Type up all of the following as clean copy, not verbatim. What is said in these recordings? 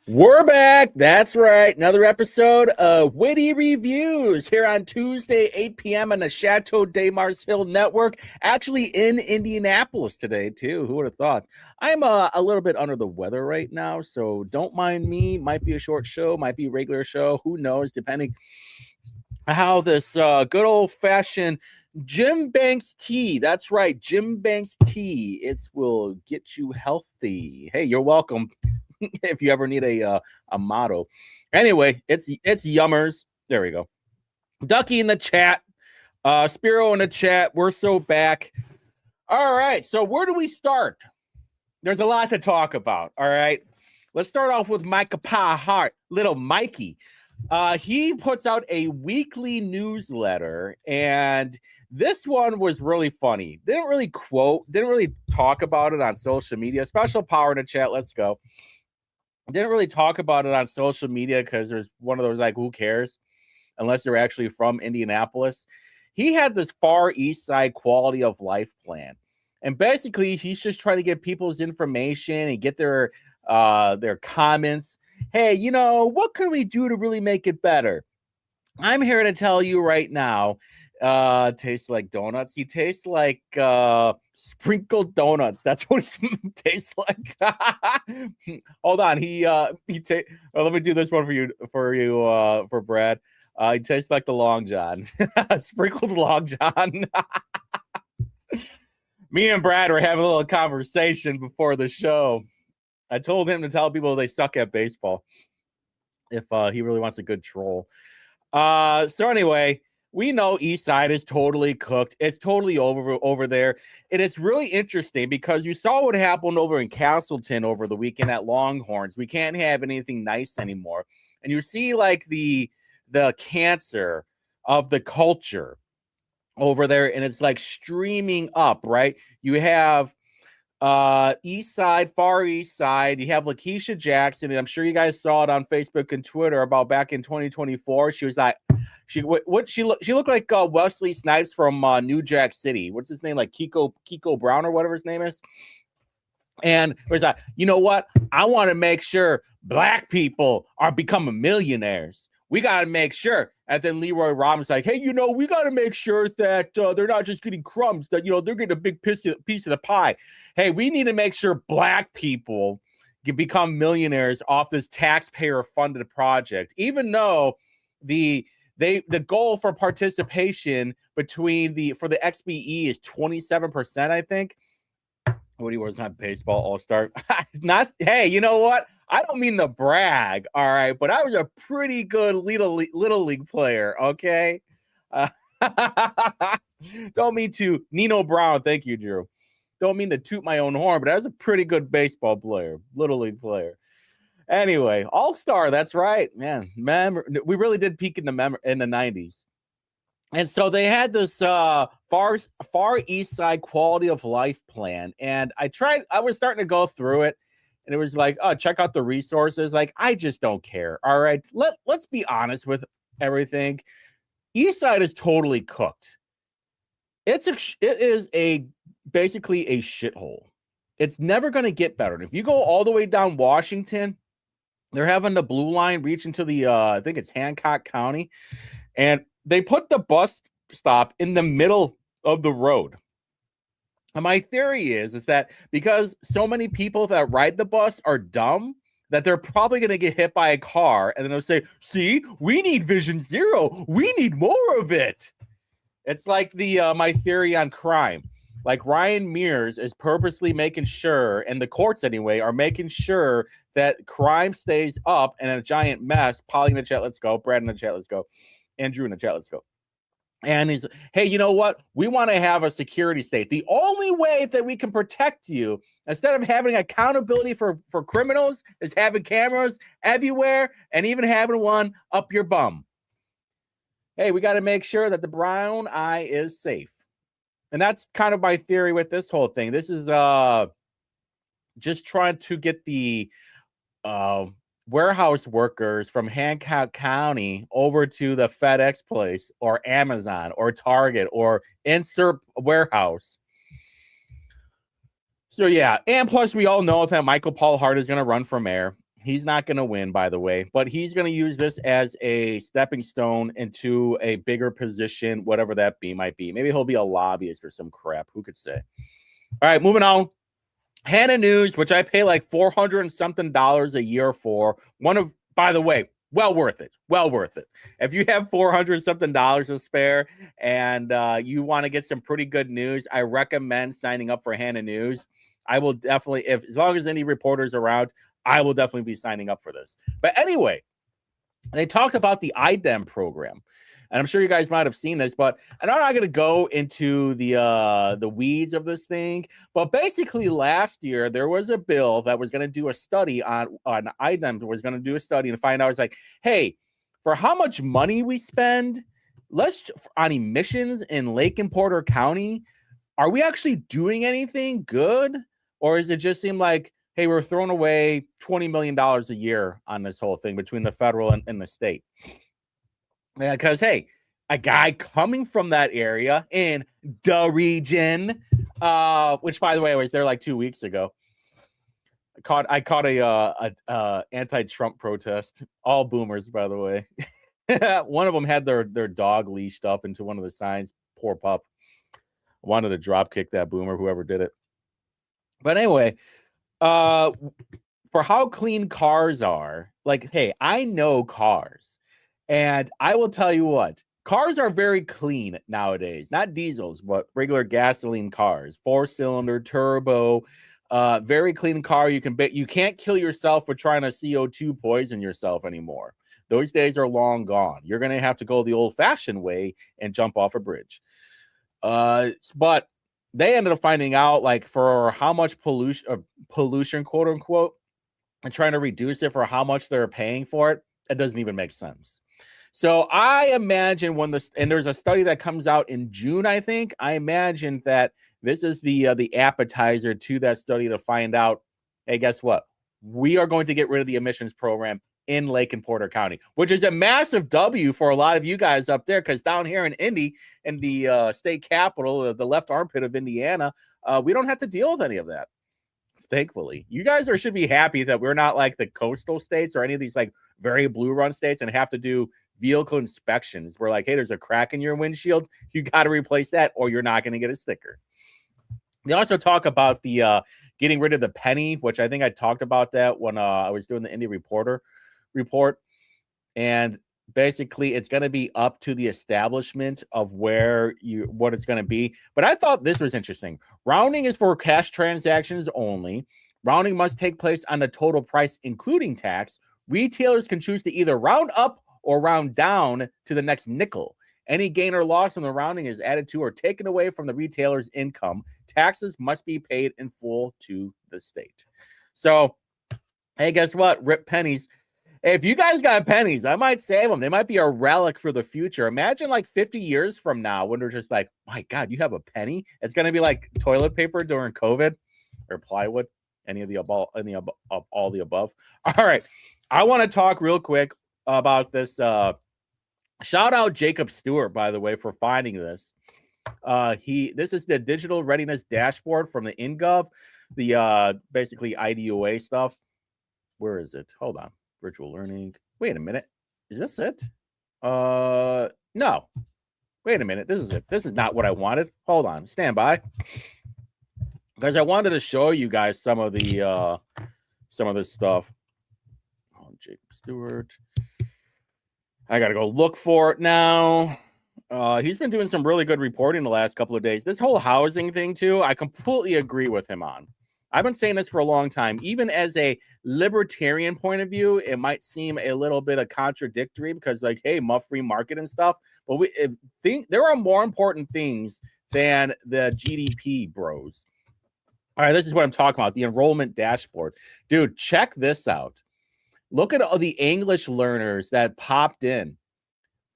We're back. That's right. Another episode of Whitty Reviews here on Tuesday, 8 p.m. on the Chateau de Mars Hill Network. Actually in Indianapolis today, too. Who would have thought? I'm a little bit under the weather right now, so don't mind me. Might be a short show, might be a regular show. Who knows, depending how this good old-fashioned Jim Banks tea. That's right, Jim Banks tea. It will get you healthy. Hey, you're welcome. If you ever need a motto. Anyway, it's yummers. There we go. Ducky in the chat. Spiro in the chat. We're so back. All right. So where do we start? There's a lot to talk about. All right. Let's start off with Micah Pa Hart, little Mikey. He puts out a weekly newsletter, and this one was really funny. Didn't really talk about it on social media. Special power in the chat. Let's go. Didn't really talk about it on social media because there's one of those like, who cares, unless they're actually from Indianapolis. He had this Far East Side quality of life plan, and basically he's just trying to get people's information and get their comments. Hey, you know, what can we do to really make it better? I'm here to tell you right now. Tastes like donuts. He tastes like sprinkled donuts. That's what it tastes like. Hold on. Let me do this one for Brad. He tastes like the Long John. Sprinkled Long John. Me and Brad were having a little conversation before the show. I told him to tell people they suck at baseball if he really wants a good troll. So anyway, we know East Side is totally cooked. It's totally over there. And it's really interesting because you saw what happened over in Castleton over the weekend at Longhorns. We can't have anything nice anymore. And you see like the cancer of the culture over there, and it's like streaming up, right? You have East Side, Far East Side. You have Lakeisha Jackson, and I'm sure you guys saw it on Facebook and Twitter about back in 2024. She was like, she looked like Wesley Snipes from New Jack City. What's his name? Like Kiko Brown or whatever his name is. And it was like, you know what? I want to make sure black people are becoming millionaires. We got to make sure. And then Leroy Robbins like, hey, you know, we got to make sure that they're not just getting crumbs, that, you know, they're getting a big piece of the pie. Hey, we need to make sure black people can become millionaires off this taxpayer-funded project, even though the goal for participation for the XBE is 27%, I think. Woody was not baseball all-star. Not, hey, you know what? I don't mean to brag, all right, but I was a pretty good little league player, okay? Don't mean to Nino Brown. Thank you, Drew. Don't mean to toot my own horn, but I was a pretty good baseball player, little league player. Anyway, all-star, that's right, man. We really did peak in the 90s. And so they had this far East Side quality of life plan. And I was starting to go through it, and it was like, oh, check out the resources. Like, I just don't care. All right. Let's be honest with everything. East Side is totally cooked. It is basically a shithole. It's never going to get better. And if you go all the way down Washington, they're having the blue line reach into the I think it's Hancock County, and they put the bus stop in the middle of the road. And my theory is that because so many people that ride the bus are dumb, that they're probably going to get hit by a car, and then they'll say, see, we need Vision Zero. We need more of it. It's like my theory on crime. Like Ryan Mears is purposely making sure, and the courts anyway, are making sure that crime stays up and a giant mess. Polly in the chat, let's go. Brad in the chat, let's go. Andrew in the chat, let's go. And he's, hey, you know what? We want to have a security state. The only way that we can protect you, instead of having accountability for criminals, is having cameras everywhere and even having one up your bum. Hey, we got to make sure that the brown eye is safe. And that's kind of my theory with this whole thing. This is just trying to get the warehouse workers from Hancock County over to the FedEx place or Amazon or Target or insert warehouse. So, yeah. And plus, we all know that Michael Paul Hart is going to run for mayor. He's not going to win, by the way, but he's going to use this as a stepping stone into a bigger position, whatever that might be. Maybe he'll be a lobbyist or some crap. Who could say? All right, moving on. Hannah News, which I pay like $400 and something a year for. By the way, well worth it. Well worth it. If you have $400 something to spare and you want to get some pretty good news, I recommend signing up for Hannah News. I will definitely, as long as any reporters around, I will definitely be signing up for this. But anyway, they talked about the IDEM program. And I'm sure you guys might have seen this, but I'm not going to go into the weeds of this thing. But basically, last year there was a bill that was going to do a study on IDEM. Was going to do a study and find out. It's like, hey, for how much money we spend, on emissions in Lake and Porter County, are we actually doing anything good, or is it just seem like, hey, we're throwing away $20 million a year on this whole thing between the federal and the state? Because, hey, a guy coming from that area in the region, which, by the way, I was there like 2 weeks ago. I caught a anti-Trump protest. All boomers, by the way. One of them had their dog leashed up into one of the signs. Poor pup. I wanted to drop kick that boomer, whoever did it. But anyway, for how clean cars are, like, hey, I know cars. And I will tell you what, cars are very clean nowadays, not diesels, but regular gasoline cars, 4-cylinder, turbo, very clean car. You can't kill yourself for trying to CO2 poison yourself anymore. Those days are long gone. You're going to have to go the old fashioned way and jump off a bridge. But they ended up finding out, like, for how much pollution, quote unquote, and trying to reduce it for how much they're paying for it. It doesn't even make sense. So I imagine and there's a study that comes out in June, I think. I imagine that this is the appetizer to that study to find out, hey, guess what? We are going to get rid of the emissions program in Lake and Porter County, which is a massive W for a lot of you guys up there, because down here in Indy, in the state capital, the left armpit of Indiana, we don't have to deal with any of that. Thankfully, you guys should be happy that we're not like the coastal states or any of these like very blue run states and have to do vehicle inspections. We're like, hey, there's a crack in your windshield. You got to replace that or you're not going to get a sticker. They also talk about the getting rid of the penny, which I think I talked about that when I was doing the Indy report. And basically, it's going to be up to the establishment of what it's going to be. But I thought this was interesting. Rounding is for cash transactions only. Rounding must take place on the total price, including tax. Retailers can choose to either round up or round down to the next nickel. Any gain or loss from the rounding is added to or taken away from the retailer's income. Taxes must be paid in full to the state. So, hey, guess what? Rip pennies. If you guys got pennies, I might save them. They might be a relic for the future. Imagine like 50 years from now when they're just like, my God, you have a penny? It's going to be like toilet paper during COVID or plywood, any of all the above. All right. I want to talk real quick about this. Shout out Jacob Stewart, by the way, for finding this. This is the digital readiness dashboard from the InGov, the basically IDOA stuff. Where is it? Hold on. Virtual learning. Wait a minute. Is this it? No. Wait a minute. This is it. This is not what I wanted. Hold on. Stand by. Because I wanted to show you guys some of this stuff. Oh, Jacob Stewart. I got to go look for it now. He's been doing some really good reporting the last couple of days. This whole housing thing, too, I completely agree with him on. I've been saying this for a long time. Even as a libertarian point of view, it might seem a little bit of contradictory because, like, hey, free market and stuff. But there are more important things than the GDP, bros. All right, this is what I'm talking about, the enrollment dashboard. Dude, check this out. Look at all the English learners that popped in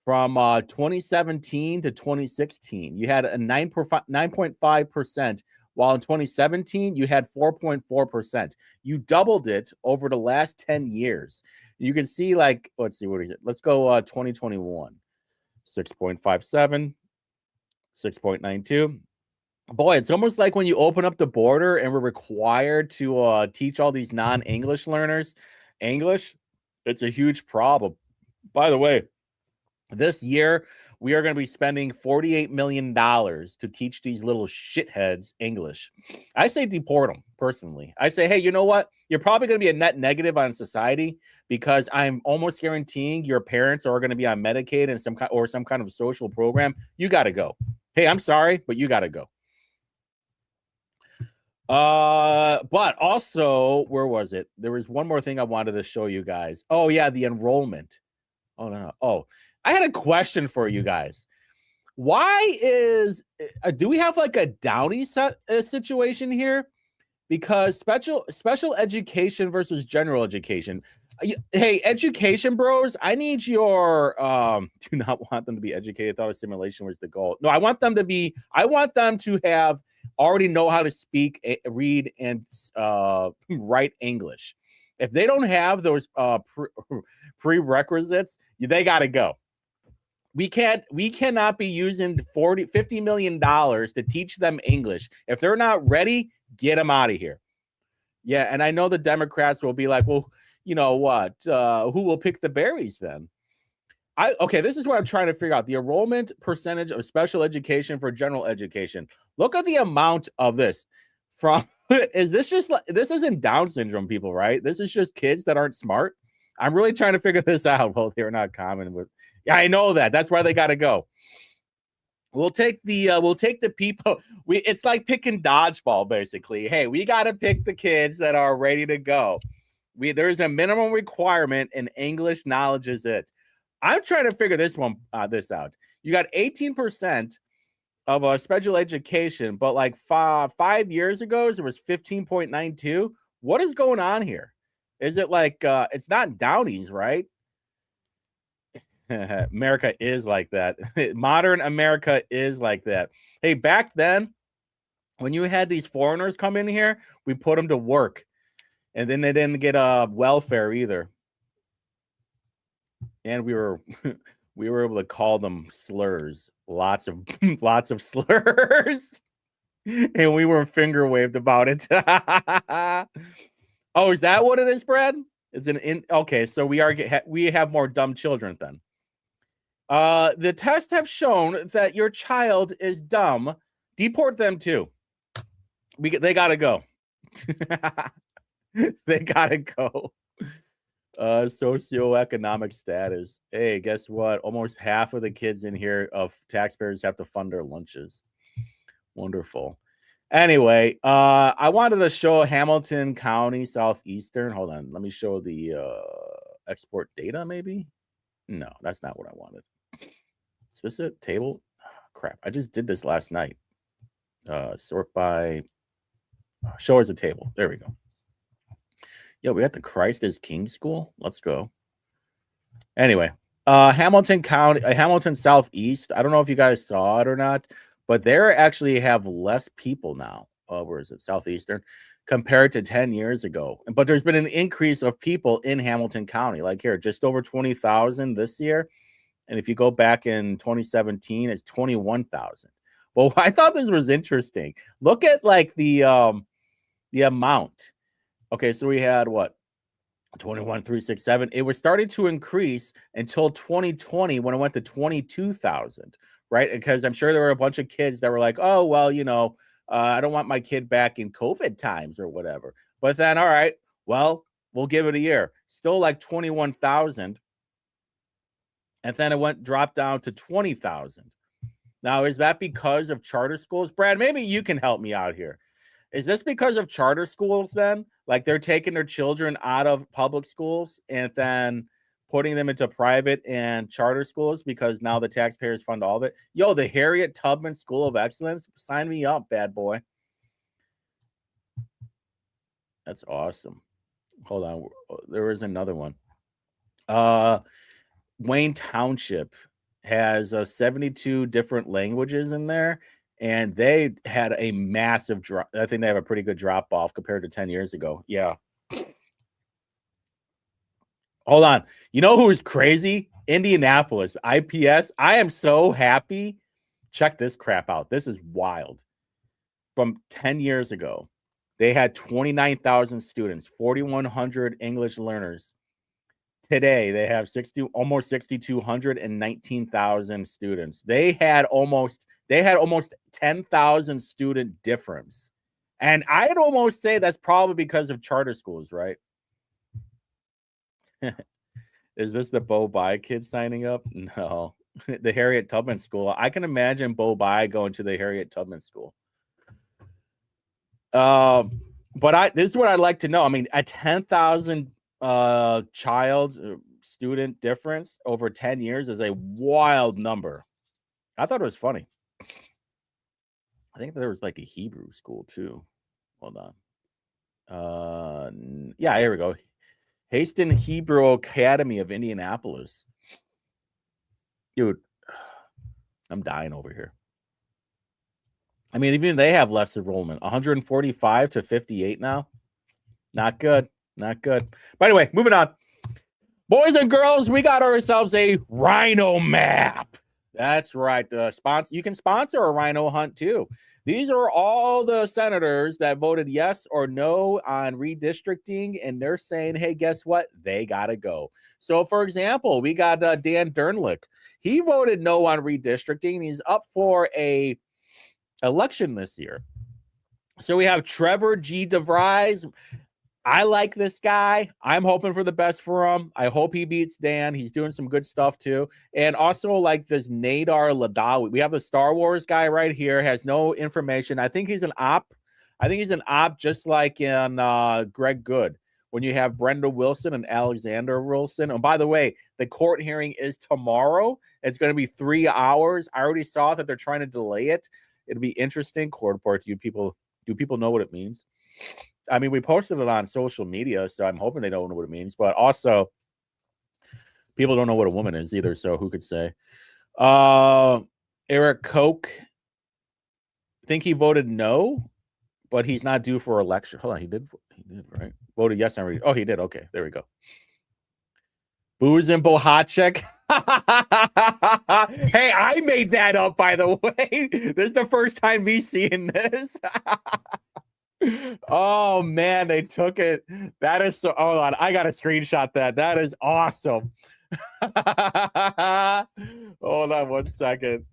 from 2017 to 2016. You had a 9.5%, while in 2017, you had 4.4%. You doubled it over the last 10 years. You can see, like, let's see, what is it? Let's go 2021. 6.57, 6.92. Boy, it's almost like when you open up the border and we're required to teach all these non-English learners. English, it's a huge problem. By the way, this year we are going to be spending $48 million to teach these little shitheads English. I say deport them personally. I say, hey, you know what? You're probably going to be a net negative on society because I'm almost guaranteeing your parents are going to be on Medicaid and some kind of social program. You got to go. Hey, I'm sorry, but you got to go. But also, where was it? There was one more thing I wanted to show you guys. Oh yeah, the enrollment. Oh no. Oh, I had a question for you guys. Why is do we have like a Downey situation here? Because special education versus general education. Hey, education bros, I need your do not want them to be educated. I thought assimilation was the goal. No, I want them to have already know how to speak, read, and write English. If they don't have those prerequisites, they got to go. We cannot be using $50 million to teach them English. If they're not ready, get them out of here. Yeah, and I know the Democrats will be like, well, you know what? Who will pick the berries then? Okay, this is what I'm trying to figure out. The enrollment percentage of special education for general education. Look at the amount of this. This isn't Down syndrome people, right? This is just kids that aren't smart. I'm really trying to figure this out. Well, they're not common with. Yeah, I know that. That's why they got to go. We'll take the people. It's like picking dodgeball, basically. Hey, we got to pick the kids that are ready to go. There's a minimum requirement, and English knowledge is it. I'm trying to figure this out. You got 18% of special education, but like 5 years ago, it was 15.92. What is going on here? Is it like it's not Downies, right? America is like that. Modern America is like that. Hey, back then, when you had these foreigners come in here, we put them to work, and then they didn't get welfare either. And we were able to call them slurs, lots of slurs, and we were finger waved about it. Oh, is that what it is, Brad? It's okay. So we have more dumb children then. The tests have shown that your child is dumb. Deport them too. They gotta go. They gotta go. Socioeconomic status. Hey, guess what? Almost half of the kids in here of taxpayers have to fund their lunches. Wonderful. Anyway, I wanted to show Hamilton County, Southeastern. Hold on. Let me show the export data, maybe? No, that's not what I wanted. Is this a table? Oh, crap. I just did this last night. Sort by show as a table. There we go. Yo, we got the Christ is King school. Let's go. Anyway, Hamilton County, Hamilton Southeast. I don't know if you guys saw it or not, but they actually have less people now. Where is it? Southeastern compared to 10 years ago. But there's been an increase of people in Hamilton County. Like here, just over 20,000 this year. And if you go back in 2017, it's 21,000. Well, I thought this was interesting. Look at like the amount. Okay, so we had what? 21,367. It was starting to increase until 2020 when it went to 22,000, right? Because I'm sure there were a bunch of kids that were like, oh, well, I don't want my kid back in COVID times or whatever. But then, all right, well, we'll give it a year. Still like 21,000. And then it dropped down to 20,000. Now, is that because of charter schools? Brad, maybe you can help me out here. Is this because of charter schools then? Like they're taking their children out of public schools and then putting them into private and charter schools because now the taxpayers fund all of it? Yo, the Harriet Tubman School of Excellence, sign me up, bad boy. That's awesome. Hold on. There was another one. Wayne Township has 72 different languages in there. And they had a massive drop. I think they have a pretty good drop off compared to 10 years ago. Yeah. Hold on. You know who's crazy? Indianapolis, IPS. I am so happy. Check this crap out. This is wild. From 10 years ago, They had 29,000 students, 4,100 English learners. Today, they have almost 6,200 and 19,000 students. They had almost 10,000 student difference. And I'd almost say that's probably because of charter schools, right? Is this the Bo Bai kid signing up? No. The Harriet Tubman School. I can imagine Bo Bai going to the Harriet Tubman School. But this is what I'd like to know. I mean, a 10,000 student difference over 10 years is a wild number. I thought it was funny. I think there was like a Hebrew school too. Hold on. Yeah, here we go. Haston Hebrew Academy of Indianapolis. Dude, I'm dying over here. I mean, even they have less enrollment, 145 to 58 now. Not good. Not good. But anyway, moving on. Boys and girls, we got ourselves a rhino map. That's right. You can sponsor a rhino hunt too. These are all the senators that voted yes or no on redistricting, and they're saying, hey, guess what? They got to go. So, for example, we got Dan Dernlick. He voted no on redistricting. He's up for a election this year. So we have Trevor G. DeVries. I like this guy. I'm hoping for the best for him. I hope he beats Dan. He's doing some good stuff too. And also like this Nadar Ladawi. We have the Star Wars guy right here. Has no information. I think he's an op. Just like in Greg Good. When you have Brenda Wilson and Alexander Wilson. And by the way, the court hearing is tomorrow. It's going to be 3 hours. I already saw that they're trying to delay it. It'll be interesting. Court report. Do people know what it means? I mean, we posted it on social media, so I'm hoping they don't know what it means. But also, people don't know what a woman is either, so who could say? Eric Koch, I think he voted no, but he's not due for election. Hold on, he did, right? Voted yes on. Oh, he did. Okay, there we go. Booz and Bohacek. Hey, I made that up, by the way. This is the first time me seeing this. Oh man, they took it. That is so. Hold on, I got to screenshot that. That is awesome. Hold on 1 second,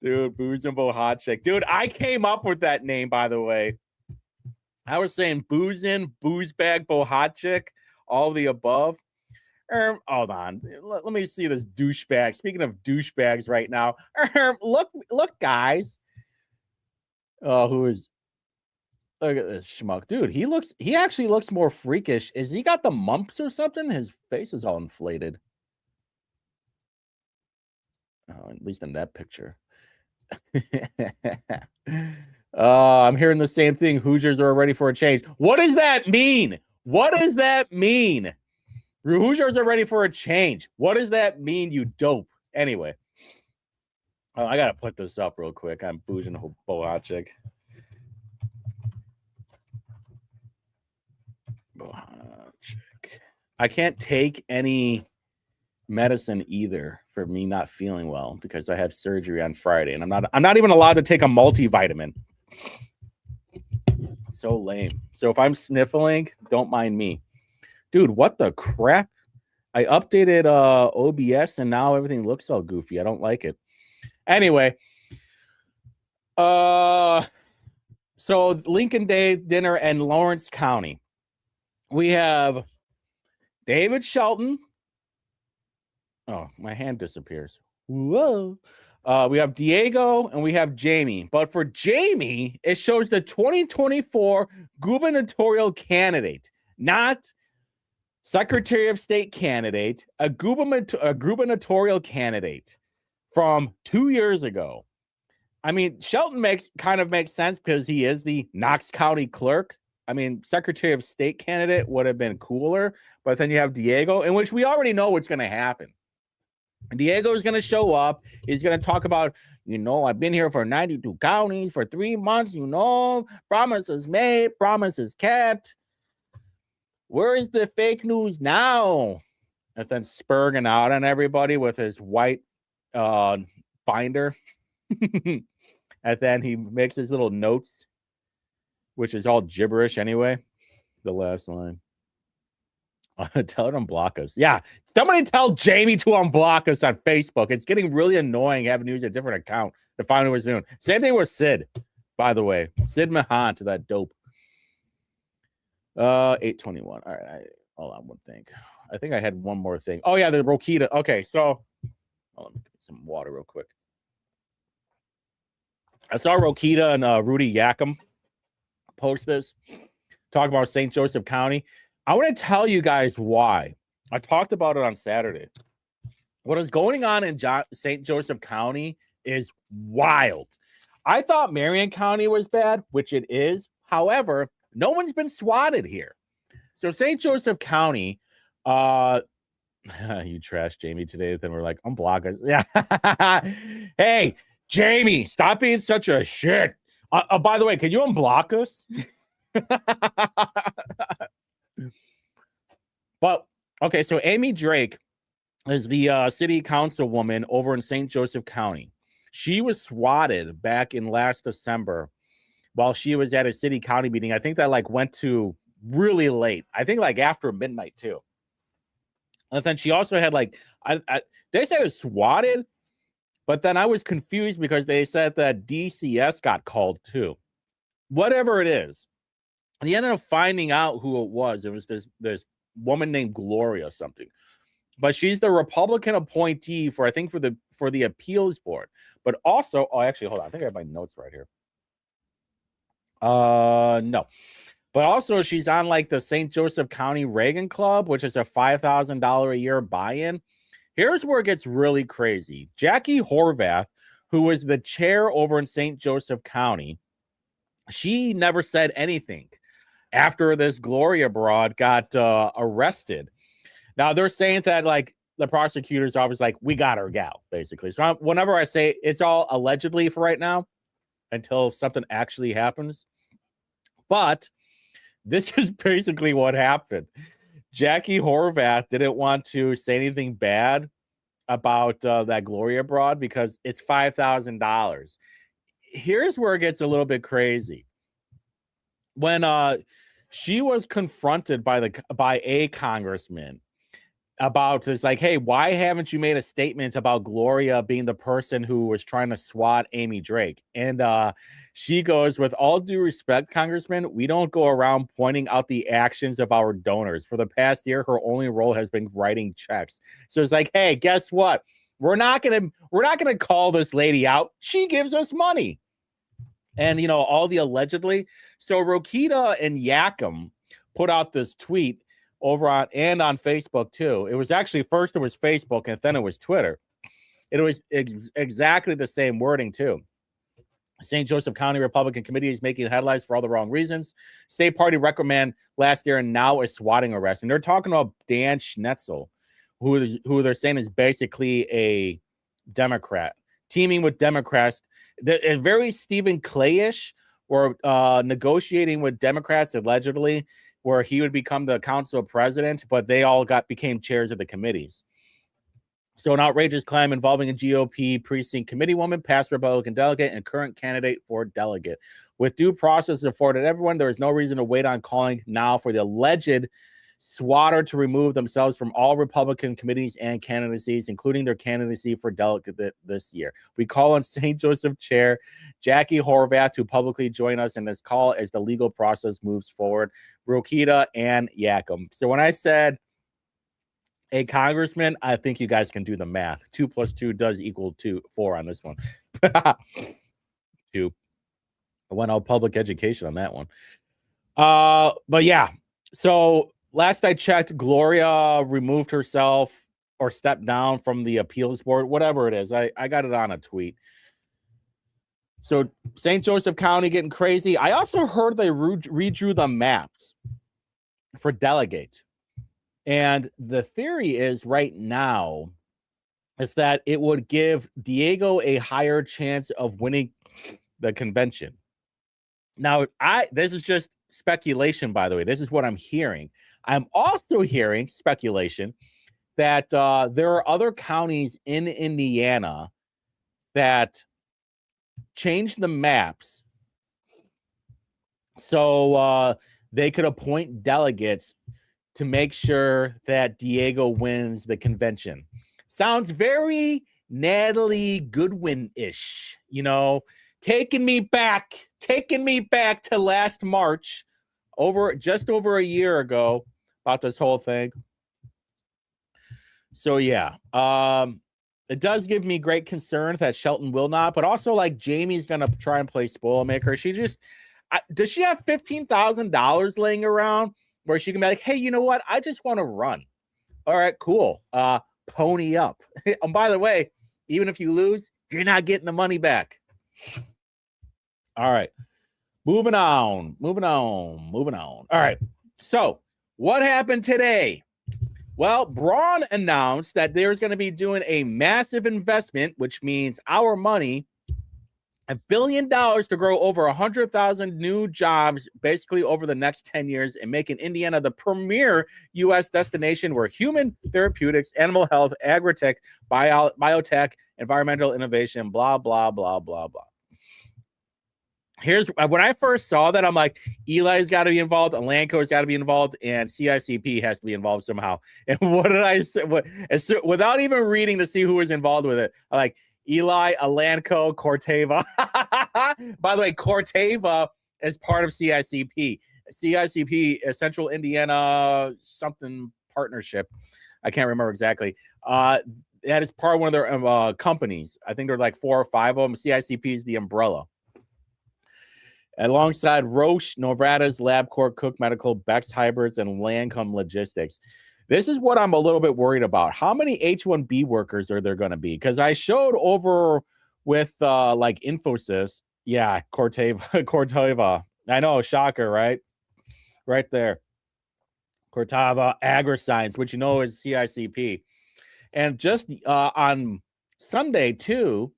dude. Booz and Bohacek, dude. I came up with that name, by the way. I was saying Boozin, Boozbag, Bohacek, all the above. Hold on, let me see this douchebag. Speaking of douchebags, right now, look, guys. Oh, who is? Look at this schmuck. Dude, he actually looks more freakish. Is he got the mumps or something? His face is all inflated. Oh, at least in that picture. I'm hearing the same thing. Hoosiers are ready for a change. What does that mean? What does that mean? Hoosiers are ready for a change. What does that mean, you dope? Anyway. Oh, I got to put this up real quick. I'm boozing Bohacek. I can't take any medicine either for me not feeling well because I have surgery on Friday, and I'm not even allowed to take a multivitamin. So lame. So if I'm sniffling, don't mind me. Dude, what the crap? I updated OBS and now everything looks all goofy. I don't like it. Anyway, so Lincoln Day dinner in Lawrence County. We have David Shelton. Oh, my hand disappears. Whoa. We have Diego and we have Jamie. But for Jamie, it shows the 2024 gubernatorial candidate, not Secretary of State candidate, a gubernatorial candidate from 2 years ago. I mean, Shelton makes sense because he is the Knox County clerk. I mean, Secretary of State candidate would have been cooler, but then you have Diego, in which we already know what's going to happen. Diego is going to show up. He's going to talk about, I've been here for 92 counties for 3 months, promises made, promises kept. Where is the fake news now? And then spurging out on everybody with his white binder. And then he makes his little notes. which is all gibberish anyway. The last line. Tell her to unblock us. Yeah, somebody tell Jamie to unblock us on Facebook. It's getting really annoying having to use a different account to find out what he's doing. Same thing with Sid, by the way. Sid Mahan to that dope. 821. All right, hold on one thing. I think I had one more thing. Oh yeah, the Rokita. Okay, so let me get some water real quick. I saw Rokita and Rudy Yakum post this, talk about St. Joseph County. I want to tell you guys why. I talked about it on Saturday. What is going on in St. Joseph County is wild. I thought Marion County was bad, which it is. However, no one's been swatted here. So St. Joseph County, you trashed Jamie today. Then we're like, unblock us. Yeah. Hey, Jamie, stop being such a shit. By the way, can you unblock us? Well, okay, so Amy Drake is the city councilwoman over in St. Joseph County. She was swatted back in last December while she was at a city county meeting. I think that went to really late. I think after midnight too. And then she also had they said it was swatted, but then I was confused because they said that DCS got called too. Whatever it is. And he ended up finding out who it was. It was this woman named Gloria something, but she's the Republican appointee for the appeals board. But also, actually, hold on, I think I have my notes right here. No, but also she's on the St. Joseph County Reagan Club, which is a $5,000 a year buy-in. Here's where it gets really crazy. Jackie Horvath, who was the chair over in St. Joseph County, she never said anything after this Gloria broad got arrested. Now they're saying that the prosecutor's office we got our gal, basically. So whenever I say it's all allegedly for right now until something actually happens. But this is basically what happened. Jackie Horvath didn't want to say anything bad about that Gloria broad because it's $5,000. Here's where it gets a little bit crazy. When she was confronted by a congressman about this, hey, why haven't you made a statement about Gloria being the person who was trying to swat Amy Drake? And she goes, with all due respect, Congressman, we don't go around pointing out the actions of our donors. For the past year, her only role has been writing checks. So it's hey, guess what? We're not gonna call this lady out. She gives us money. And, all the allegedly. So Rokita and Yakum put out this tweet over on Facebook too. It was actually first it was Facebook and then it was Twitter. It was exactly the same wording too. St. Joseph County Republican Committee is making headlines for all the wrong reasons. State party reprimand last year and now a swatting arrest. And they're talking about Dan Schnetzel, who they're saying is basically a Democrat, teaming with Democrats. Very Stephen Clay-ish, or negotiating with Democrats allegedly, where he would become the council president, but they all became chairs of the committees. So an outrageous claim involving a GOP precinct committee woman, past Republican delegate, and current candidate for delegate. With due process afforded everyone, there is no reason to wait on calling now for the alleged swatter to remove themselves from all Republican committees and candidacies, including their candidacy for delegate this year. We call on St. Joseph Chair Jackie Horvath to publicly join us in this call as the legal process moves forward. Rokita and Yakum. So when I said a congressman, I think you guys can do the math. 2 + 2 does equal 4 on this one. 2. I went all public education on that one. But yeah, so last I checked, Gloria removed herself or stepped down from the appeals board, whatever it is. I got it on a tweet. So St. Joseph County getting crazy. I also heard they redrew the maps for delegate. And the theory is right now is that it would give Diego a higher chance of winning the convention. Now, this is just speculation, by the way. This is what I'm hearing. I'm also hearing speculation that there are other counties in Indiana that changed the maps so they could appoint delegates to make sure that Diego wins the convention. Sounds very Natalie Goodwin-ish, taking me back to last March, just over a year ago, about this whole thing. So yeah, it does give me great concern that Shelton will not, but also like Jamie's gonna try and play spoilmaker. Does she have $15,000 laying around where she can be like, hey, you know what? I just want to run. All right, cool. Pony up. And by the way, even if you lose, you're not getting the money back. All right. Moving on. All right. So what happened today? Well, Braun announced that there's going to be doing a massive investment, which means our money, $1 billion to grow over 100,000 new jobs basically over the next 10 years and making Indiana the premier U.S. destination where human therapeutics, animal health, agri-tech, biotech, environmental innovation, blah, blah, blah, blah, blah. Here's when I first saw that, I'm like, Eli's got to be involved, Elanco's got to be involved, and CICP has to be involved somehow. And what did I say? Without even reading to see who was involved with it, I'm like, Eli, Elanco, Corteva. By the way, Corteva is part of CICP. CICP is Central Indiana something partnership. I can't remember exactly. That is part of one of their companies. I think there are like 4 or 5 of them. CICP is the umbrella. Alongside Roche, Novartis, LabCorp, Cook Medical, Bex Hybrids, and Lancome Logistics. This is what I'm a little bit worried about. How many H-1B workers are there going to be? Because I showed over with like Infosys. Yeah, Corteva. I know, shocker, right? Right there. Corteva, AgriScience, which is CICP. And just on Sunday, too,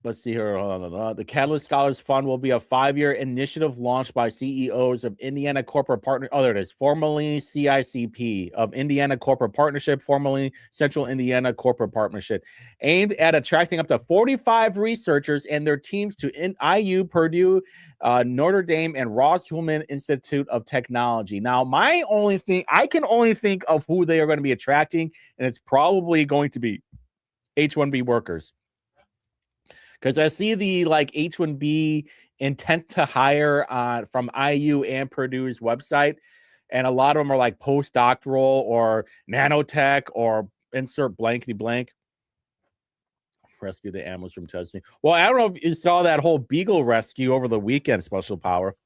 let's see here. The Catalyst Scholars Fund will be a 5-year initiative launched by CEOs of Indiana Corporate Partner. Oh, there it is. Formerly CICP of Indiana Corporate Partnership, formerly Central Indiana Corporate Partnership, aimed at attracting up to 45 researchers and their teams to IU, Purdue, Notre Dame, and Ross-Hulman Institute of Technology. Now, I can only think of who they are going to be attracting, and it's probably going to be H-1B workers. Because I see the like H-1B intent to hire from IU and Purdue's website, and a lot of them are like postdoctoral or nanotech or insert blankety blank. Rescue the animals from testing. Well, I don't know if you saw that whole beagle rescue over the weekend, Special Power.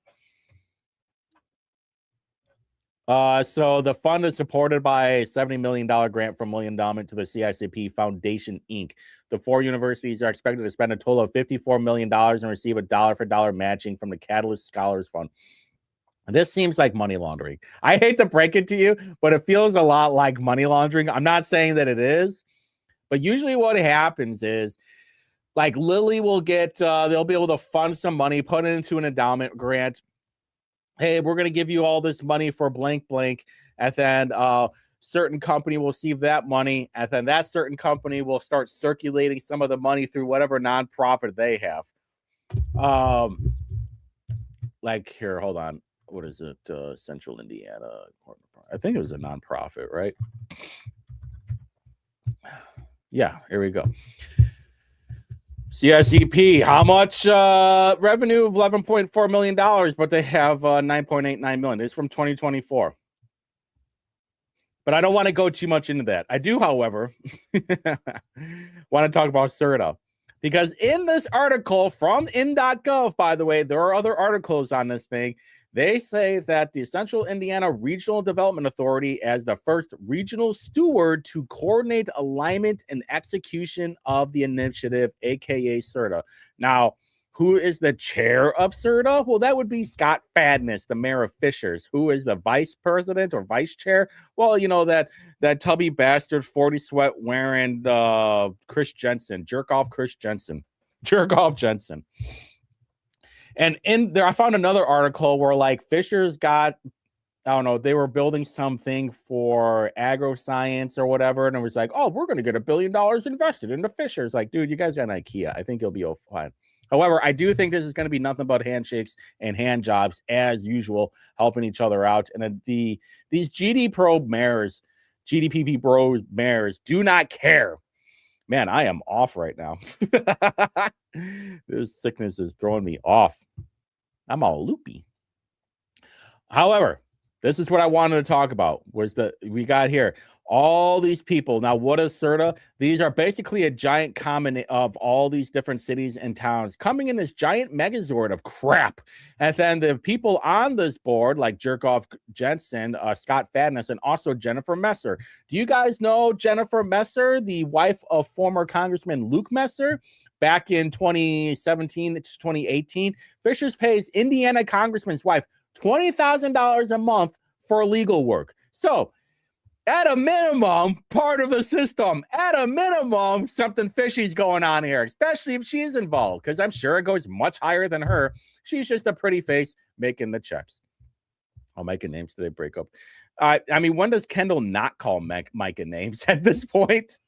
So the fund is supported by a $70 million grant from William Endowment to the CICP Foundation, Inc. The 4 universities are expected to spend a total of $54 million and receive a dollar-for-dollar matching from the Catalyst Scholars Fund. This seems like money laundering. I hate to break it to you, but it feels a lot like money laundering. I'm not saying that it is, but usually what happens is like Lilly will get, they'll be able to fund some money, put it into an endowment grant. Hey, we're going to give you all this money for blank, and then certain company will receive that money, and then that certain company will start circulating some of the money through whatever nonprofit they have. Like here, hold on. What is it? Central Indiana. I think it was a nonprofit, right? Yeah, here we go. CICP, how much revenue? $11.4 million, but they have $9.89 million. This is from 2024. But I don't want to go too much into that. I do, however, want to talk about CERTA. Because in this article from in.gov, by the way, there are other articles on this thing. They say that the Central Indiana Regional Development Authority, as the first regional steward to coordinate alignment and execution of the initiative, aka CERTA. Now, who is the chair of CERTA? Well, that would be Scott Fadness, the mayor of Fishers. Who is the vice president or vice chair? Well, that tubby bastard, 40 sweat wearing Chris Jensen, jerk off Jensen. And in there, I found another article where like Fishers got, I don't know, they were building something for agroscience or whatever. And it was like, oh, we're going to get $1 billion invested into Fishers. Like, dude, you guys got an IKEA. I think you'll be fine. However, I do think this is going to be nothing but handshakes and hand jobs as usual, helping each other out. And these GDP bro mayors do not care. Man, I am off right now. This sickness is throwing me off. I'm all loopy. However, this is what I wanted to talk about we got here all these people. Now, what is CERTA? These are basically a giant common of all these different cities and towns coming in this giant megazord of crap. And then the people on this board, like Jerkoff Jensen, Scott Fadness, and also Jennifer Messer. Do you guys know Jennifer Messer, the wife of former Congressman Luke Messer? Back in 2017 to 2018, Fishers pays Indiana Congressman's wife $20,000 a month for legal work. So, at a minimum, part of the system, at a minimum, something fishy's going on here, especially if she's involved, because I'm sure it goes much higher than her. She's just a pretty face making the checks. I'll make a names today break up. I mean, when does Kendall not call Micah names at this point?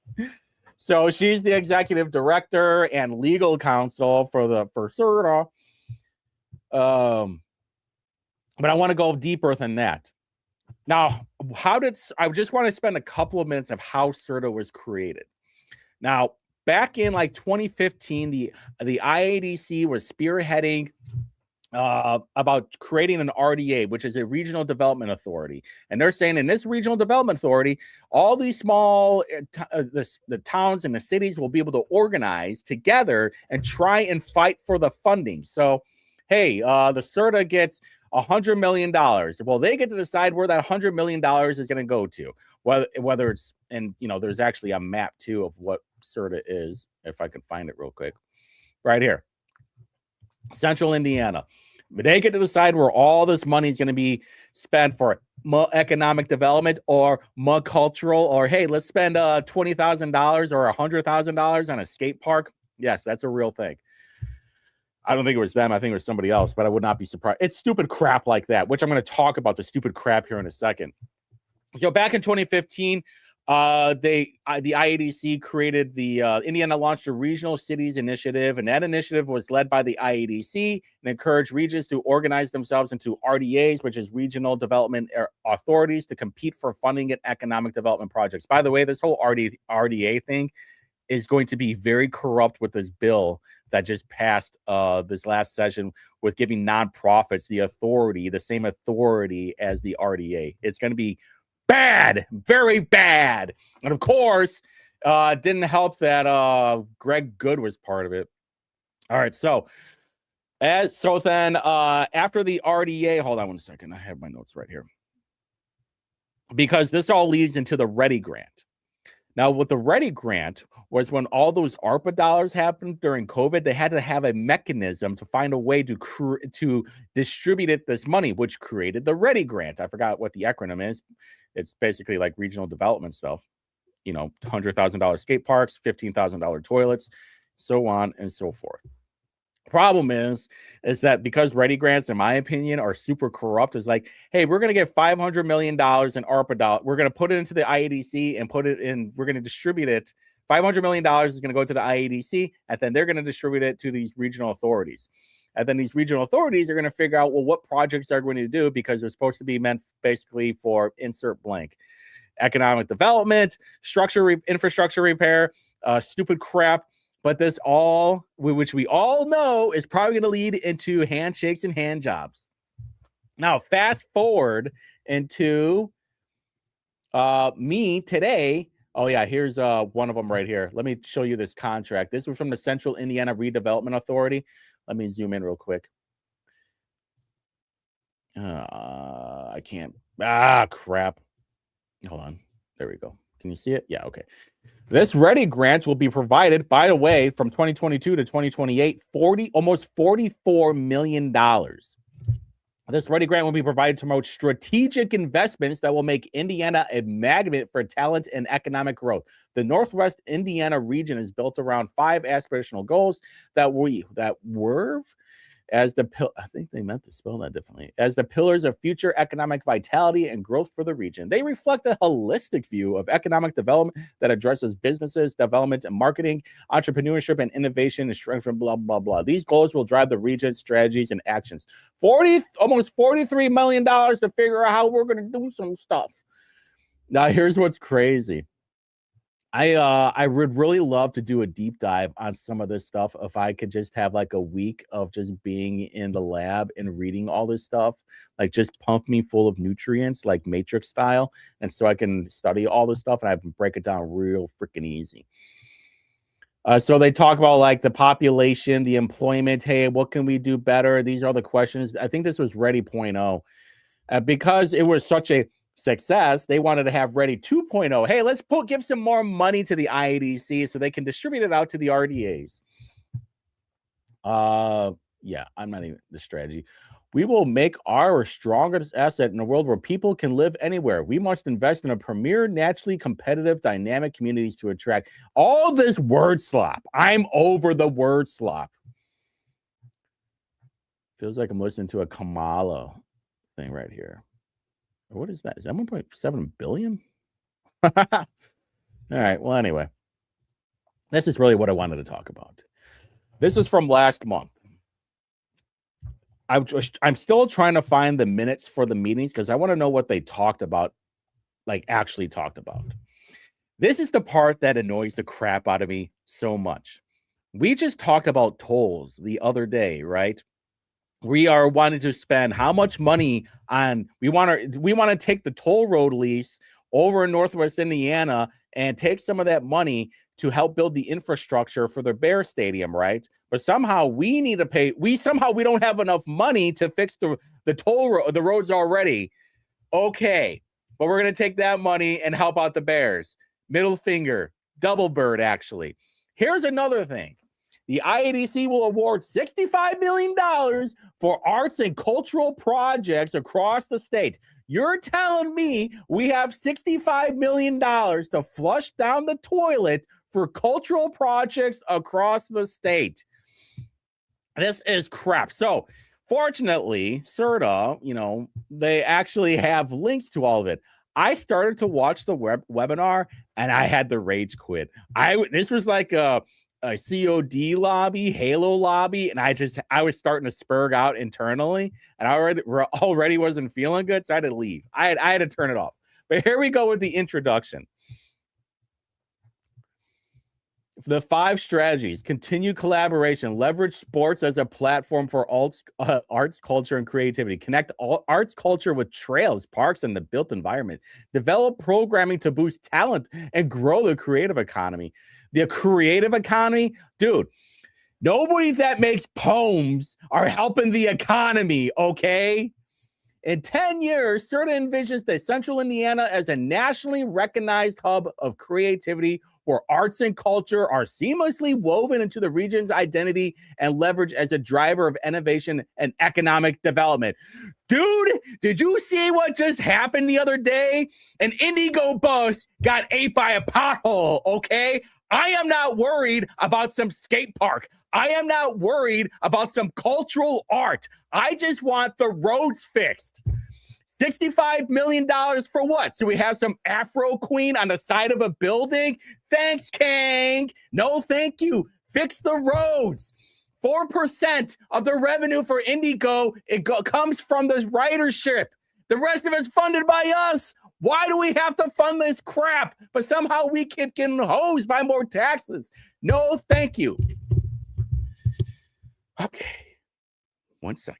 So she's the executive director and legal counsel for CERTA. But I want to go deeper than that. Now, I just want to spend a couple of minutes of how CERTA was created. Now, back in like 2015, the IADC was spearheading about creating an RDA, which is a regional development authority. And they're saying in this regional development authority, all these small the towns and the cities will be able to organize together and try and fight for the funding. So, hey, the CERTA gets $100 million. Well, they get to decide where that $100 million is going to go to. Whether it's, and there's actually a map too of what CERTA is, if I can find it real quick, right here, Central Indiana. But they get to decide where all this money is going to be spent for economic development or cultural, or hey, let's spend $20,000 or $100,000 on a skate park. Yes, that's a real thing. I don't think it was them. I think it was somebody else, but I would not be surprised. It's stupid crap like that, which I'm going to talk about the stupid crap here in a second. So back in 2015, the IADC created Indiana launched a regional cities initiative, and that initiative was led by the IADC and encouraged regions to organize themselves into RDAs, which is regional development authorities, to compete for funding and economic development projects. By the way, this whole RDA thing is going to be very corrupt with this bill that just passed this last session, with giving nonprofits the same authority as the RDA. It's going to be bad, very bad. And of course, didn't help that Greg Good was part of it. All right, so then after the RDA, hold on one second. I have my notes right here, because this all leads into the READY grant. Now, with the READY grant was when all those ARPA dollars happened during COVID, they had to have a mechanism to find a way to distribute this money, which created the READY grant. I forgot what the acronym is. It's basically like regional development stuff. $100,000 skate parks, $15,000 toilets, so on and so forth. Problem is that because READY grants, in my opinion, are super corrupt, is like, hey, we're going to get $500 million in ARPA dollars. We're going to put it into the IADC and put it in. We're going to distribute it. $500 million is going to go to the IADC, and then they're going to distribute it to these regional authorities. And then these regional authorities are going to figure out, well, what projects are going to do, because they're supposed to be meant basically for insert blank. Economic development, infrastructure repair, stupid crap. But this all, which we all know, is probably going to lead into handshakes and hand jobs. Now, fast forward into me today. Oh, yeah, here's one of them right here. Let me show you this contract. This was from the Central Indiana Redevelopment Authority. Let me zoom in real quick. I can't. Crap. Hold on. There we go. Can you see it? Yeah, okay. This READY grant will be provided, by the way, from 2022 to 2028, almost $44 million. This READY grant will be provided to promote strategic investments that will make Indiana a magnet for talent and economic growth. The Northwest Indiana region is built around 5 aspirational goals that I think they meant to spell that differently, as the pillars of future economic vitality and growth for the region. They reflect a holistic view of economic development that addresses businesses, development and marketing, entrepreneurship and innovation, and strength and blah, blah, blah. These goals will drive the region's strategies and actions. Almost $43 million to figure out how we're going to do some stuff. Now, here's what's crazy. I would really love to do a deep dive on some of this stuff if I could just have like a week of just being in the lab and reading all this stuff, like just pump me full of nutrients, like Matrix style. And so I can study all this stuff and I can break it down real freaking easy. So they talk about like the population, the employment. Hey, what can we do better? These are the questions. I think this was Ready 0.0. Because it was such a success, they wanted to have Ready 2.0. Hey, let's give some more money to the IADC so they can distribute it out to the RDAs. Yeah, I'm not even the strategy. We will make our strongest asset in a world where people can live anywhere. We must invest in a premier, naturally competitive, dynamic communities to attract all this word slop. I'm over the word slop. Feels like I'm listening to a Kamala thing right here. What is that? Is that 1.7 billion? All right. Well, anyway, this is really what I wanted to talk about. This is from last month. I'm still trying to find the minutes for the meetings because I want to know what they talked about, like actually talked about. This is the part that annoys the crap out of me so much. We just talked about tolls the other day, right? We are wanting to spend how much money on we want to take the toll road lease over in Northwest Indiana and take some of that money to help build the infrastructure for the Bear Stadium, right? But somehow we need to pay. We don't have enough money to fix the roads already. Okay, but we're gonna take that money and help out the Bears. Middle finger, double bird. Actually, here's another thing. The IADC will award $65 million for arts and cultural projects across the state. You're telling me we have $65 million to flush down the toilet for cultural projects across the state? This is crap. So, fortunately, CERTA, they actually have links to all of it. I started to watch the webinar and I had the rage quit. This was like a COD lobby, Halo lobby, and I was starting to spurg out internally, and I already wasn't feeling good, so I had to leave. I had to turn it off. But here we go with the introduction. The 5 strategies: continue collaboration, leverage sports as a platform for arts, culture, and creativity, connect arts culture with trails, parks, and the built environment, develop programming to boost talent and grow the creative economy. The creative economy, dude, nobody that makes poems are helping the economy, okay? In 10 years, CERTA envisions that Central Indiana as a nationally recognized hub of creativity where arts and culture are seamlessly woven into the region's identity and leveraged as a driver of innovation and economic development. Dude, did you see what just happened the other day? An Indigo bus got ate by a pothole, okay? I am not worried about some skate park. I am not worried about some cultural art. I just want the roads fixed. $65 million for what? So we have some Afro queen on the side of a building? Thanks, Kang. No, thank you. Fix the roads. 4% of the revenue for Indigo, comes from the ridership. The rest of it's funded by us. Why do we have to fund this crap? But somehow we can get hosed by more taxes. No, thank you. Okay. 1 second.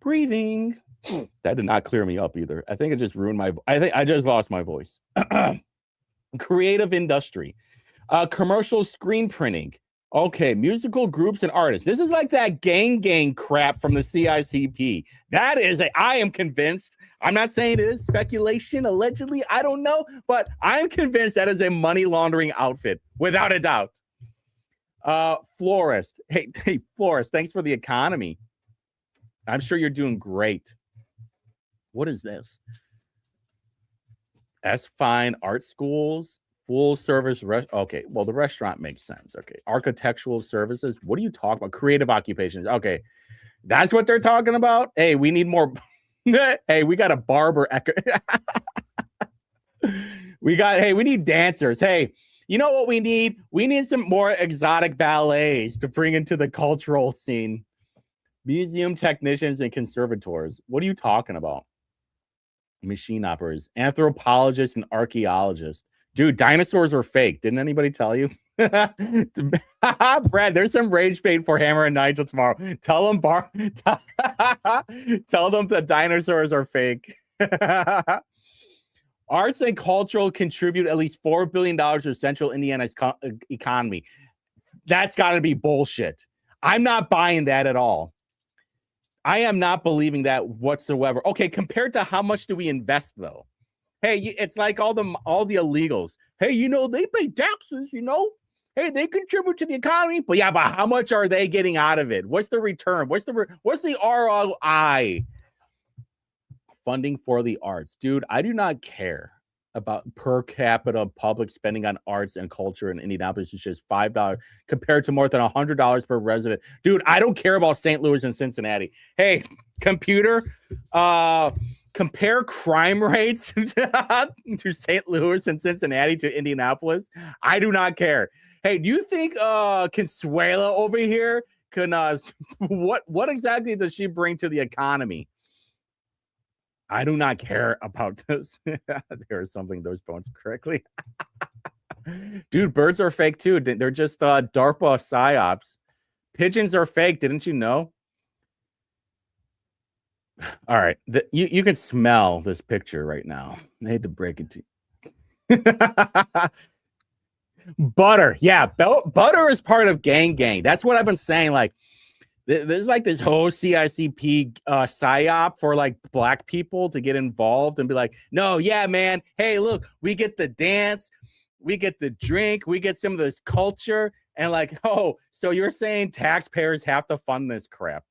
Breathing. That did not clear me up either. I think it just ruined I just lost my voice. Creative industry. Commercial screen printing. Okay, musical groups and artists. This is like that gang crap from the CICP. I am convinced. I'm not saying it is speculation, allegedly. I don't know, but I'm convinced that is a money laundering outfit, without a doubt. Florist. Hey, florist, thanks for the economy. I'm sure you're doing great. What is this? S. Fine Art Schools Full service okay, well, the restaurant makes sense. Okay, architectural services. What are you talking about? Creative occupations. Okay, that's what they're talking about. Hey, we need more. Hey, we got a barber. We need dancers. Hey, you know what we need? We need some more exotic ballets to bring into the cultural scene. Museum technicians and conservators. What are you talking about? Machine operators, anthropologists, and archaeologists. Dude, dinosaurs are fake. Didn't anybody tell you? Brad, there's some rage bait for Hammer and Nigel tomorrow. Tell them tell them the dinosaurs are fake. Arts and cultural contribute at least $4 billion to Central Indiana's economy. That's got to be bullshit. I'm not buying that at all. I am not believing that whatsoever. Okay, compared to how much do we invest, though? Hey, it's like all the illegals. Hey, they pay taxes, Hey, they contribute to the economy. But yeah, but how much are they getting out of it? What's the return? What's the ROI? Funding for the arts. Dude, I do not care about per capita public spending on arts and culture in Indianapolis. It's just $5 compared to more than $100 per resident. Dude, I don't care about St. Louis and Cincinnati. Hey, computer, compare crime rates to St. Louis and Cincinnati to Indianapolis. I do not care. Hey, do you think Consuela over here can what exactly does she bring to the economy? I do not care about this. There is something those bones correctly. Dude, birds are fake too. They're just DARPA psyops. Pigeons are fake. Didn't you know? All right. You can smell this picture right now. I hate to break it to you. Butter. Yeah. Butter is part of gang. That's what I've been saying. Like, there's like this whole CICP psyop for like black people to get involved and be like, no, yeah, man. Hey, look, we get the dance, we get the drink, we get some of this culture. And like, oh, so you're saying taxpayers have to fund this crap?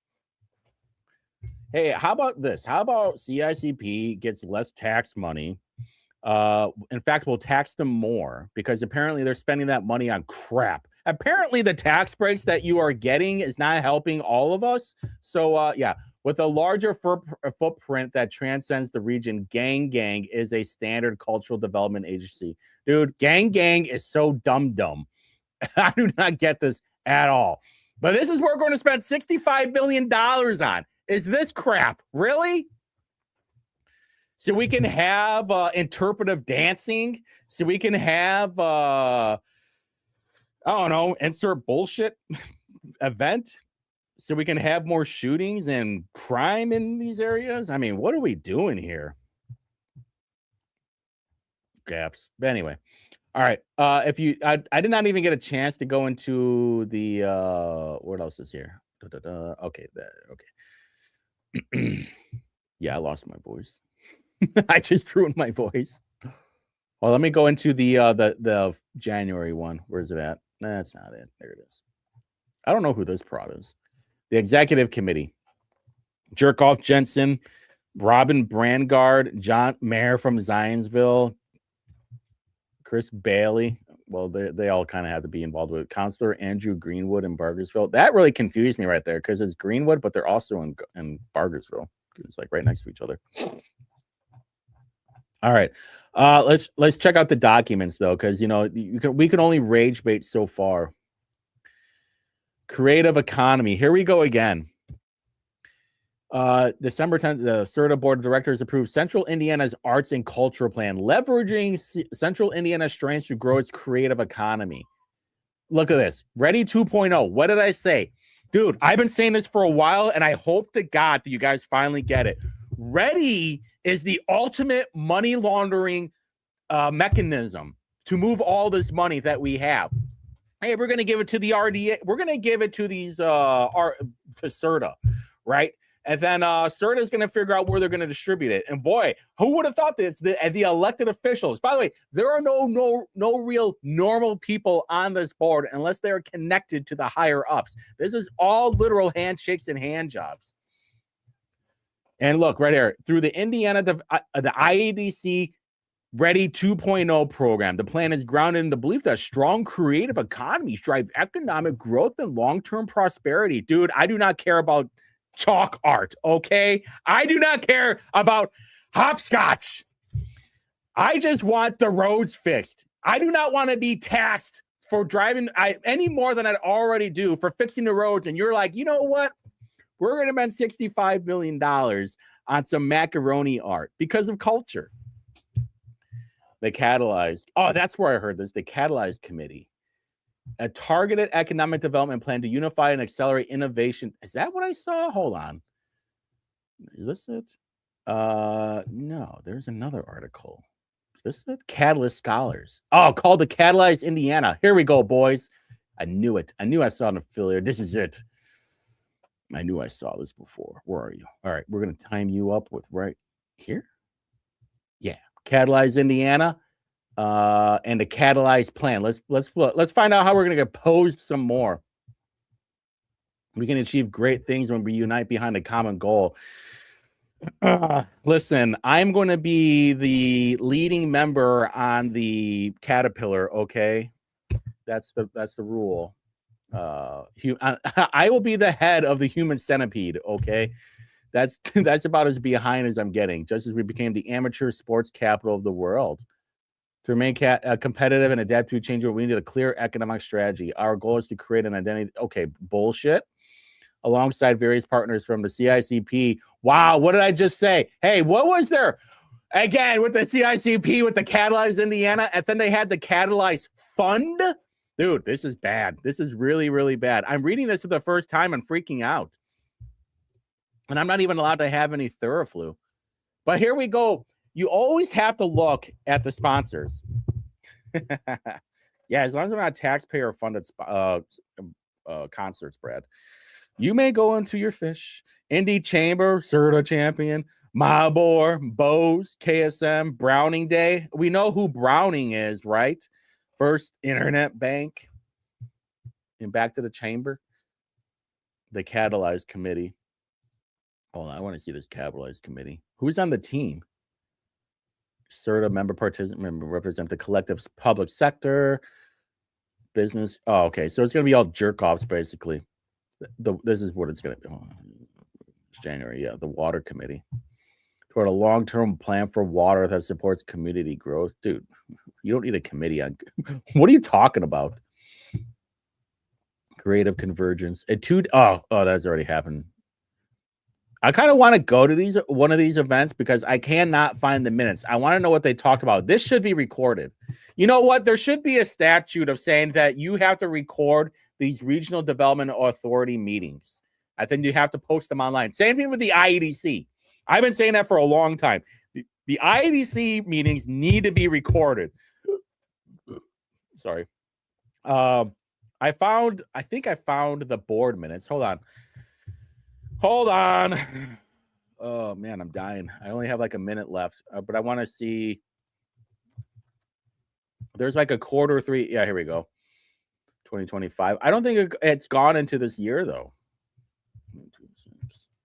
Hey, how about this? How about CICP gets less tax money? In fact, we'll tax them more because apparently they're spending that money on crap. Apparently the tax breaks that you are getting is not helping all of us. So yeah, with a larger footprint that transcends the region, Gang is a standard cultural development agency. Dude, Gang is so dumb. I do not get this at all. But this is what we're going to spend $65 million on. Is this crap? Really? So we can have interpretive dancing. So we can have, I don't know, insert bullshit event. So we can have more shootings and crime in these areas. I mean, what are we doing here? Gaps. But anyway. All right. I did not even get a chance to go into the, what else is here? Okay. Okay. Yeah, I lost my voice. I just ruined my voice. Well, let me go into the January one. Where's it at? That's not it. There it is. I don't know who this prod is. The executive committee. Jerkoff Jensen, Robin Brandgard, John Mayer from Zionsville, Chris Bailey. Well, they all kind of have to be involved with it. Counselor Andrew Greenwood in Bargersville. That really confused me right there because it's Greenwood, but they're also in Bargersville. It's like right next to each other. All right. Let's check out the documents though, because we can only rage bait so far. Creative economy. Here we go again. December 10th, the CERTA Board of Directors approved Central Indiana's Arts and Culture Plan, leveraging Central Indiana's strengths to grow its creative economy. Look at this. Ready 2.0. What did I say? Dude, I've been saying this for a while, and I hope to God that you guys finally get it. Ready is the ultimate money laundering mechanism to move all this money that we have. Hey, we're going to give it to the RDA. We're going to give it to these to CERTA, right? And then CERTA is going to figure out where they're going to distribute it. And boy, who would have thought that it's the elected officials? By the way, there are no real normal people on this board unless they're connected to the higher ups. This is all literal handshakes and hand jobs. And look right here, through the Indiana, the IADC Ready 2.0 program. The plan is grounded in the belief that strong creative economies drive economic growth and long-term prosperity. Dude, I do not care about chalk art, okay? I do not care about hopscotch. I just want the roads fixed. I do not want to be taxed for driving any more than I already do for fixing the roads. And you're like, you know what? We're going to spend $65 million on some macaroni art because of culture. They catalyzed. Oh, that's where I heard this. The Catalyzed Committee, a targeted economic development plan to unify and accelerate innovation. Is that what I saw? Hold on. Is this it? No, there's another article. Is this it? Catalyst Scholars. Oh, called the Catalyzed Indiana. Here we go, boys. I knew it. I knew I saw an affiliate. This is it. I knew I saw this before. Where are you? All right, we're going to time you up with right here. Yeah. Catalyze Indiana, and a catalyzed plan. Let's find out how we're going to get posed some more. We can achieve great things when we unite behind a common goal. Listen, I'm going to be the leading member on the Caterpillar. Okay, that's the rule. I will be the head of the human centipede. Okay. That's about as behind as I'm getting, just as we became the amateur sports capital of the world. To remain competitive and adapt to change, we need a clear economic strategy. Our goal is to create an identity. Okay, bullshit. Alongside various partners from the CICP. Wow, what did I just say? Hey, what was there? Again, with the CICP, with the Catalyze Indiana, and then they had the Catalyze Fund. Dude, this is bad. This is really, really bad. I'm reading this for the first time and freaking out. And I'm not even allowed to have any Theraflu. But here we go. You always have to look at the sponsors. Yeah, as long as they're not taxpayer-funded concerts, Brad. You may go into your fish. Indie Chamber, Serta Champion, Marlboro, Bose, KSM, Browning Day. We know who Browning is, right? First Internet Bank. And back to the chamber. The Catalyzed Committee. Hold on, I want to see this Capitalized Committee. Who's on the team? CERTA member represent the collective public sector, business. Oh, okay. So it's going to be all jerk offs, basically. This is what it's going to be. It's January, yeah. The Water Committee. Toward a long-term plan for water that supports community growth. Dude, you don't need a committee on. What are you talking about? Creative convergence. Oh, that's already happened. I kind of want to go to one of these events because I cannot find the minutes. I want to know what they talked about. This should be recorded. You know what? There should be a statute of saying that you have to record these regional development authority meetings. I think you have to post them online. Same thing with the IEDC. I've been saying that for a long time. The IEDC meetings need to be recorded. Sorry. I think I found the board minutes. Hold on. Oh, man, I'm dying. I only have like a minute left, but I want to see. There's like a quarter three. Yeah, here we go. 2025. I don't think it's gone into this year, though.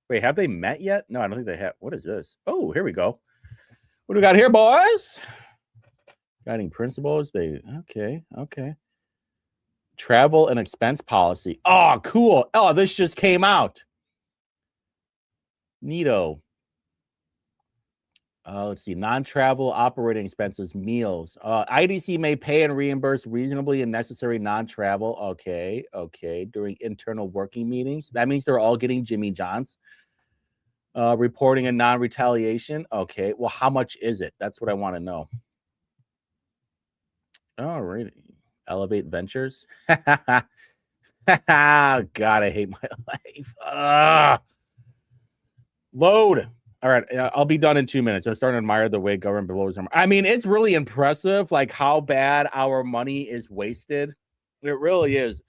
Wait, have they met yet? No, I don't think they have. What is this? Oh, here we go. What do we got here, boys? Guiding principles. Okay. Travel and expense policy. Oh, cool. Oh, this just came out. Neato. Let's see. Non-travel operating expenses, meals. IDC may pay and reimburse reasonably and necessary non-travel. Okay. During internal working meetings. That means they're all getting Jimmy John's. Reporting and non-retaliation. Okay. Well, how much is it? That's what I want to know. All right. Elevate Ventures. God, I hate my life. Load. All right, I'll be done in 2 minutes. I'm starting to admire the way government blows them. I mean, it's really impressive, like how bad our money is wasted. It really is.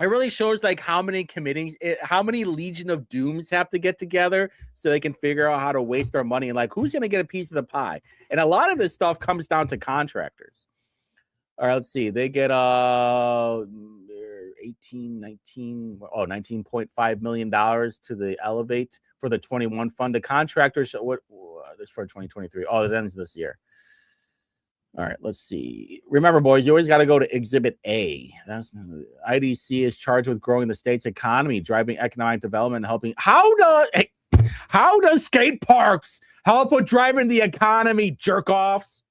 It really shows like how many committees, how many Legion of Dooms have to get together so they can figure out how to waste our money and like who's going to get a piece of the pie. And a lot of this stuff comes down to contractors. All right, let's see. They get 19.5 million dollars to the Elevate for the 21 fund. The contractors, what this for 2023? Oh, it ends this year. All right, let's see. Remember, boys, you always got to go to Exhibit A. That's IDC is charged with growing the state's economy, driving economic development, and helping. How does skate parks help with driving the economy, jerk-offs?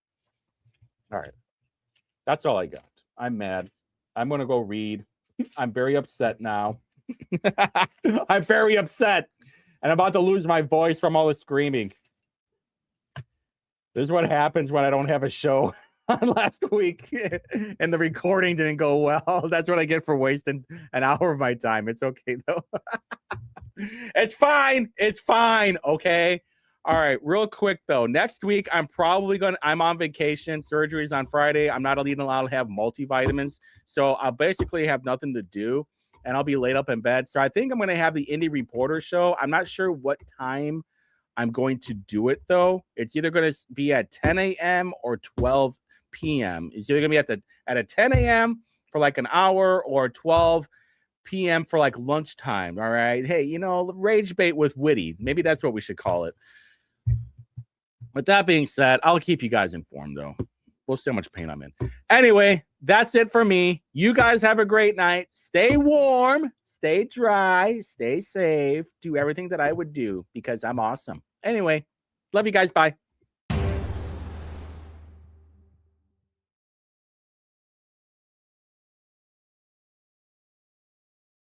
All right, that's all I got. I'm mad. I'm going to go read. I'm very upset now. I'm very upset. And I'm about to lose my voice from all the screaming. This is what happens when I don't have a show on last week and the recording didn't go well. That's what I get for wasting an hour of my time. It's okay, though. It's fine. It's fine. Okay. All right. Real quick, though. Next week, I'm on vacation. Surgery's on Friday. I'm not even allowed to have multivitamins. So I'll basically have nothing to do and I'll be laid up in bed. So I think I'm going to have the Indie Reporter show. I'm not sure what time I'm going to do it, though. It's either going to be at 10 a.m. or 12 p.m. It's either going to be at a 10 a.m. for like an hour or 12 p.m. for like lunchtime. All right. Hey, rage bait with Whitty. Maybe that's what we should call it. With that being said, I'll keep you guys informed, though. We'll see how much pain I'm in. Anyway, that's it for me. You guys have a great night. Stay warm, stay dry, stay safe. Do everything that I would do because I'm awesome. Anyway, love you guys. Bye.